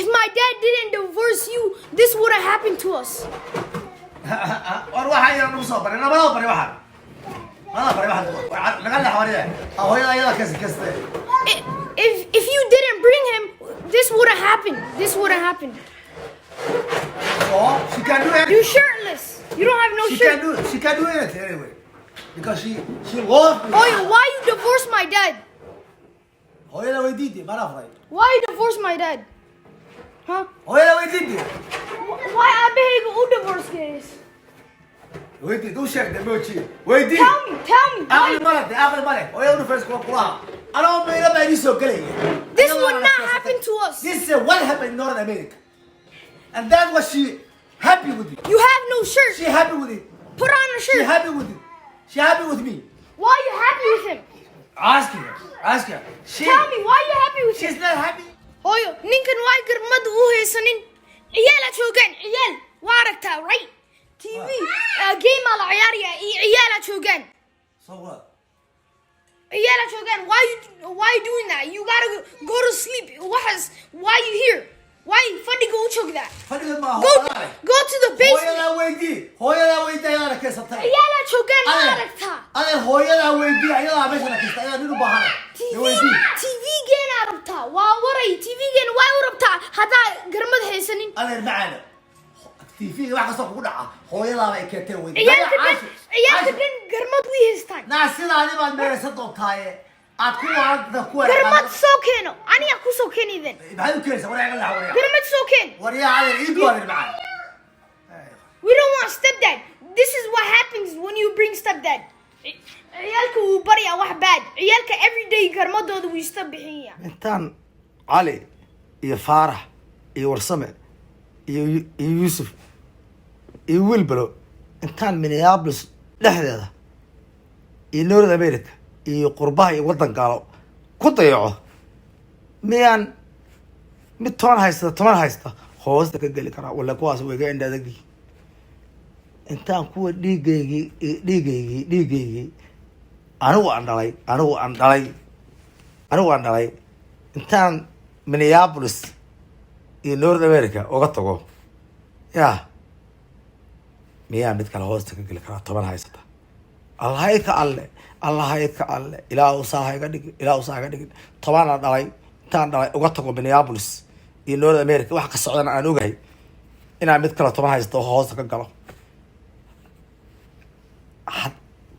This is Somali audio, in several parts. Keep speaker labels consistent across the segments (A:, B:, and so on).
A: If my dad didn't divorce you, this would have happened to us.
B: أروح هاي أنا مصاب أنا ما أقدر واحد ما أقدر واحد نقلنا حواليه أو هي يلا كذا
A: If you didn't bring him, this would have happened. This would have happened.
B: Oh, she can do it.
A: You're shirtless. You don't have no shirt.
B: She can do it anyway. Because she loves me.
A: Oh, why you divorced my dad?
B: Oh, yeah, we did it.
A: Why you divorced my dad? Huh?
B: Oh, yeah, we did it.
A: Why I beg who divorced guys?
B: We did. Do check the mochi. We did.
A: Tell me.
B: أقل مرة. Oh, yeah, the first one. I don't mean about this okay.
A: This would not happen to us.
B: This is what happened in North America. And that's what she happy with it.
A: You have no shirt.
B: She happy with it.
A: Put on a
B: She
A: shirt.
B: happy with it. She happy with me.
A: Why are you happy with him?
B: Ask her.
A: Tell me, why are you happy with him?
B: She's not happy.
A: Hooyo ninkan waa garmad uu haysanin ciyaal joogan ciyaal waa aragtaa right TV game la ciyaariya ciyaal joogan
B: So what?
A: ciyaal joogan why you doing that? You gotta go to sleep. Why you here? Why fadhiga u joogdaa?
B: Fadhiga ma
A: Go to the basement.
B: hooyada weydii ayada ka sabtay
A: ciyaal joogan waa aragtaa
B: ana hooyada weydii ayada meesha ka kista ayada nin u baahan
A: TV game arabtaa waa waray TV game waa u rabtaa hadaa garmad haysanin
B: ana macana TV wax ka soo ku dhaca hooyada ay keentay weydii
A: ciyaalka dhan garmad way haystaan
B: naasidaani baad meesha doobtaaye aad ku waarada ku
A: garmad soo keeno aniga ku soo keeniden
B: maxay u keenaysaa wareega la hawriya
A: garmad soo keen
B: wariya aad ii go'an macana
A: we don't want stepdad. This is what happens when you bring stepdad. عيالك وبريا واحد باد عيالك every day garmadooda way istabixiyaan
B: intaan cali iyo faarax iyo warsame iyo yuusuf iyo wilbalo intaan Minneapolis dhexdeeda iyo North America iyo qurbaha iyo wadan gaalo ku dayaco miyaan mid toban haysta hoosta ka gali karaa wala kuwaas way ga indhaadagi intaan kuwa dhiigaygii anigu aan dhalay intaan Minneapolis iyo North America uga tago yaa miyaa mid kale hoosta ka geli karaa toban haysata allahayka alle ilaa usaahaga dhigin toban aan dhalay intaan dhalay uga tago Minneapolis iyo North America wax ka socdana aan ogahay inaan mid kale toban haysto hoosta ka galo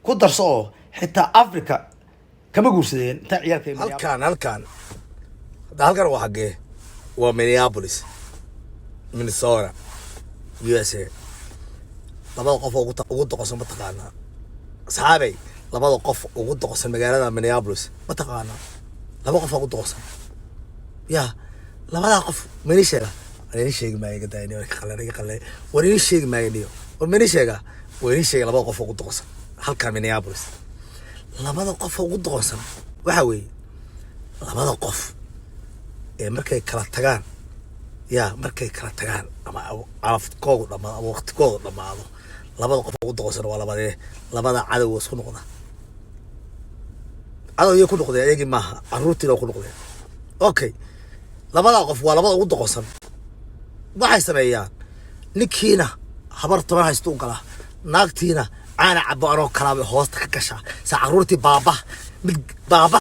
B: ku darso oo xitaa Africa kama guursadeen inta ciyaalka halkan waa xagee waa Minneapolis Minnesota USA labada qof ugu doqosan ma taqaanaa saxaabay labada qof ugu doqosan magaalada Minneapolis ma taqaanaa laba qof ugu doqosan yaa labada qof meesha ay sheegi maayo daayni way qalay warin sheegi maayo oo meesha labada qof ugu doqosan halka Minneapolis labada qof ugu doqosan waxa weeye labada qof ee markay kala tagaan ama afkooda dhamaado ama waqtigooda dhamaado labada qof ugu doqosan waa labada cadow isku noqda cadow ku noqday ayagii maaha aruurtii ku noqday okay labada qof waa labada ugu doqosan waxay sameeyaan ninkiina habar toban haysto u gala naagtiina ana cabo anoo kala hoosta ka gasha sa aruurtii baaba